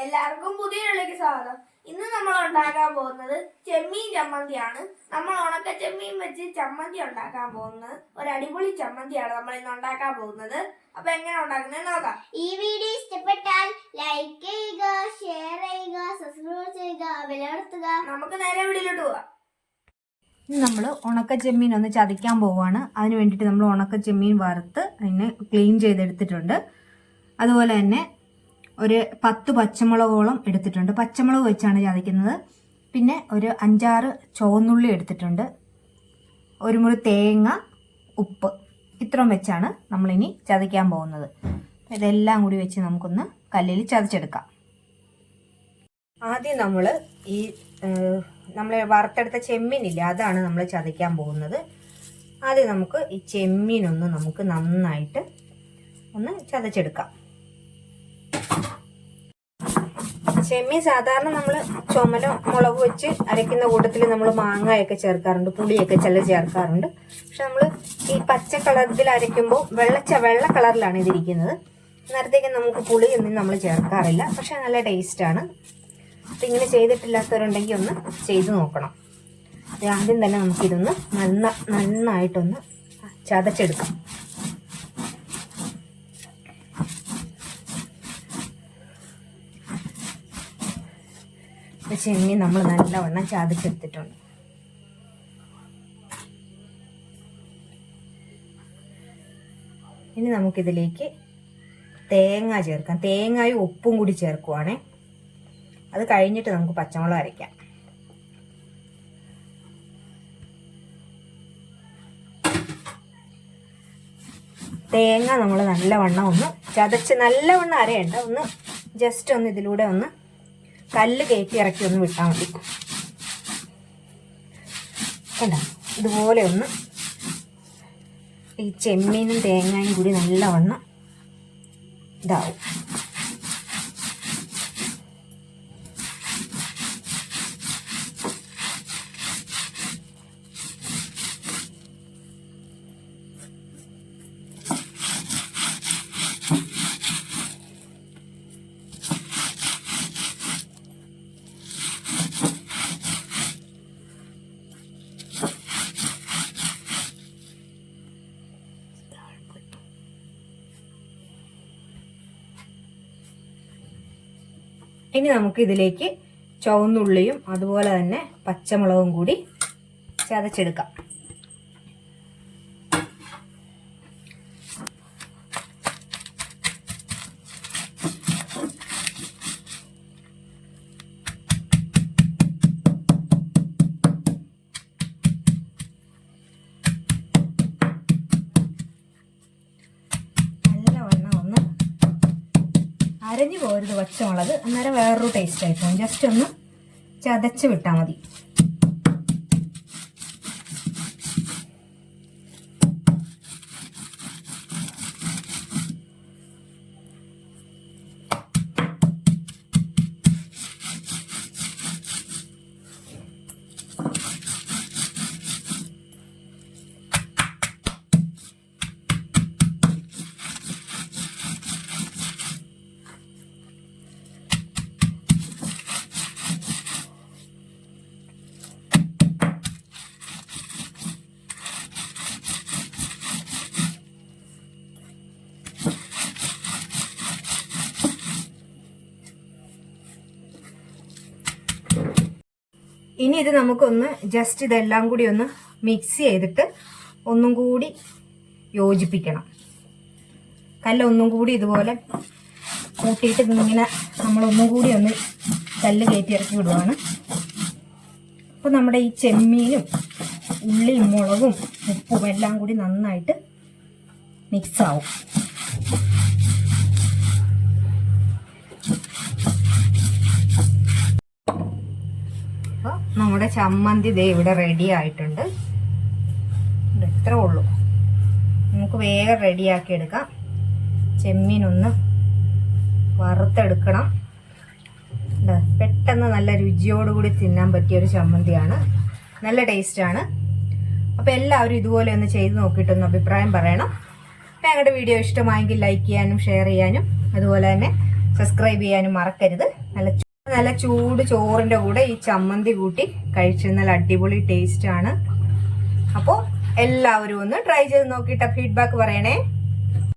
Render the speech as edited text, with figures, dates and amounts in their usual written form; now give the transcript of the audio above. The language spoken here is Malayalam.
എല്ലാവർക്കും പുതിയൊരുള്ളിലേക്ക് സ്വാഗതം. ഇന്ന് നമ്മൾ ഉണ്ടാക്കാൻ പോകുന്നത് ചെമ്മീൻ ചമ്മന്തിയാണ്. നമ്മൾ ഉണക്ക ചെമ്മീൻ വെച്ച് ചമ്മന്തി ഉണ്ടാക്കാൻ പോകുന്നത് ഒരു അടിപൊളി ചമ്മന്തിയാണ് നമ്മൾ ഇന്ന് ഉണ്ടാക്കാൻ പോകുന്നത്. അപ്പൊ എങ്ങനെ ഉണ്ടാക്കുന്നത് നോക്കാം. ഈ വീഡിയോ ഇഷ്ടപ്പെട്ടാൽ ലൈക്ക് ചെയ്യുക, ഷെയർ ചെയ്യുക, സബ്സ്ക്രൈബ് ചെയ്യുക, ബെലമർത്തുക. നമുക്ക് നേരെ വീഡിയോയിലോട്ട് പോകാം. ഇനി നമ്മൾ ഉണക്ക ചെമ്മീൻ ഒന്ന് ചതയ്ക്കാൻ പോവുകയാണ്. അതിന് വേണ്ടിയിട്ട് നമ്മൾ ഉണക്ക ചെമ്മീൻ വറുത്ത് അതിനെ ക്ലീൻ ചെയ്തെടുത്തിട്ടുണ്ട്. അതുപോലെ തന്നെ ഒരു 10 പച്ചമുളകോളം എടുത്തിട്ടുണ്ട്. പച്ചമുളക് വെച്ചാണ് ചതയ്ക്കുന്നത്. പിന്നെ ഒരു 5-6 ചുവന്നുള്ളി എടുത്തിട്ടുണ്ട്. ഒരു മുറി തേങ്ങ, ഉപ്പ്, ഇത്രയും വെച്ചാണ് നമ്മളിനി ചതയ്ക്കാൻ പോകുന്നത്. ഇതെല്ലാം കൂടി വെച്ച് നമുക്കൊന്ന് കല്ലിൽ ചതച്ചെടുക്കാം. ആദ്യം നമ്മൾ നമ്മൾ വറുത്തെടുത്ത ചെമ്മീനില്ലേ, അതാണ് നമ്മൾ ചതയ്ക്കാൻ പോകുന്നത്. ആദ്യം നമുക്ക് ഈ ചെമ്മീനൊന്ന് നമുക്ക് നന്നായിട്ട് ഒന്ന് ചതച്ചെടുക്കാം. ചെമ്മീൻ സാധാരണ നമ്മൾ ചുമലോ മുളക് വെച്ച് അരയ്ക്കുന്ന കൂട്ടത്തിൽ നമ്മൾ മാങ്ങയൊക്കെ ചേർക്കാറുണ്ട്, പുളിയൊക്കെ ചില ചേർക്കാറുണ്ട്. പക്ഷെ നമ്മൾ ഈ പച്ച കളറിൽ അരയ്ക്കുമ്പോൾ വെള്ള കളറിലാണ് ഇതിരിക്കുന്നത്. നേരത്തേക്ക് നമുക്ക് പുളിയൊന്നും നമ്മൾ ചേർക്കാറില്ല. പക്ഷെ നല്ല ടേസ്റ്റാണ്. അപ്പം ഇങ്ങനെ ചെയ്തിട്ടില്ലാത്തവരുണ്ടെങ്കിൽ ഒന്ന് ചെയ്ത് നോക്കണം. ആദ്യം തന്നെ നമുക്കിതൊന്ന് നന്നായിട്ടൊന്ന് ചതച്ചെടുക്കാം. ചെമ്മീൻ നമ്മൾ നല്ലവണ്ണം ചതച്ചെടുത്തിട്ടുണ്ട്. ഇനി നമുക്കിതിലേക്ക് തേങ്ങ ചേർക്കാം. തേങ്ങയും ഉപ്പും കൂടി ചേർക്കുവാണേ. അത് കഴിഞ്ഞിട്ട് നമുക്ക് പച്ചമുളക് അരയ്ക്കാം. തേങ്ങ നമ്മൾ നല്ലവണ്ണം ഒന്ന് ചതച്ച്, നല്ലവണ്ണം അരയണ്ട, ഒന്ന് ജസ്റ്റ് ഒന്ന് ഇതിലൂടെ ഒന്ന് കല്ല് കയറ്റി ഇറക്കി ഒന്ന് വിട്ടാൽ മതി. കണ്ട, ഇതുപോലെ ഒന്ന് ഈ ചെമ്മീനും തേങ്ങയും കൂടി നല്ലവണ്ണം ഇതാവും. ഇനി നമുക്ക് ഇതിലേക്ക് ചുവന്നുള്ളിയും അതുപോലെ തന്നെ പച്ചമുളകും കൂടി ചതച്ചെടുക്കാം. അരഞ്ഞു പോരുത് പച്ചമുളക്, അന്നേരം വേറൊരു ടേസ്റ്റ് ആയിപ്പോകും. ജസ്റ്റ് ഒന്ന് ചതച്ച് വിട്ടാൽ മതി. ഇനി ഇത് നമുക്കൊന്ന് ജസ്റ്റ് ഇതെല്ലാം കൂടി ഒന്ന് മിക്സ് ചെയ്തിട്ട് ഒന്നും കൂടി യോജിപ്പിക്കണം. കല്ലൊന്നും കൂടി ഇതുപോലെ കൂട്ടിയിട്ട് ഇങ്ങനെ നമ്മളൊന്നും കൂടി ഒന്ന് കല്ല് കയറ്റി ഇറക്കി വിടുവാണ്. അപ്പോൾ നമ്മുടെ ഈ ചെമ്മീനും ഉള്ളിയും മുളകും ഉപ്പും എല്ലാം കൂടി നന്നായിട്ട് മിക്സ് ആവും. നമ്മുടെ ചമ്മന്തി ദേ ഇവിടെ റെഡി ആയിട്ടുണ്ട്. ഇത്രേ ഉള്ളൂ. നമുക്ക് വേഗം റെഡിയാക്കി എടുക്കാം. ചെമ്മീനൊന്ന് വറുത്തെടുക്കണം. പെട്ടെന്ന് നല്ല രുചിയോടുകൂടി തിന്നാൻ പറ്റിയൊരു ചമ്മന്തിയാണ്. നല്ല ടേസ്റ്റാണ്. അപ്പോൾ എല്ലാവരും ഇതുപോലെ ഒന്ന് ചെയ്ത് നോക്കിയിട്ടൊന്ന് അഭിപ്രായം പറയണം. ഞങ്ങളുടെ വീഡിയോ ഇഷ്ടമായെങ്കിൽ ലൈക്ക് ചെയ്യാനും ഷെയർ ചെയ്യാനും അതുപോലെ തന്നെ സബ്സ്ക്രൈബ് ചെയ്യാനും മറക്കരുത്. നല്ല ചൂട് ചോറിൻ്റെ കൂടെ ഈ ചമ്മന്തി കൂട്ടി കഴിച്ച് നല്ല അടിപൊളി ടേസ്റ്റ് ആണ്. അപ്പോൾ എല്ലാവരും ഒന്ന് ട്രൈ ചെയ്ത് നോക്കിയിട്ട് ഫീഡ്ബാക്ക് പറയണേ.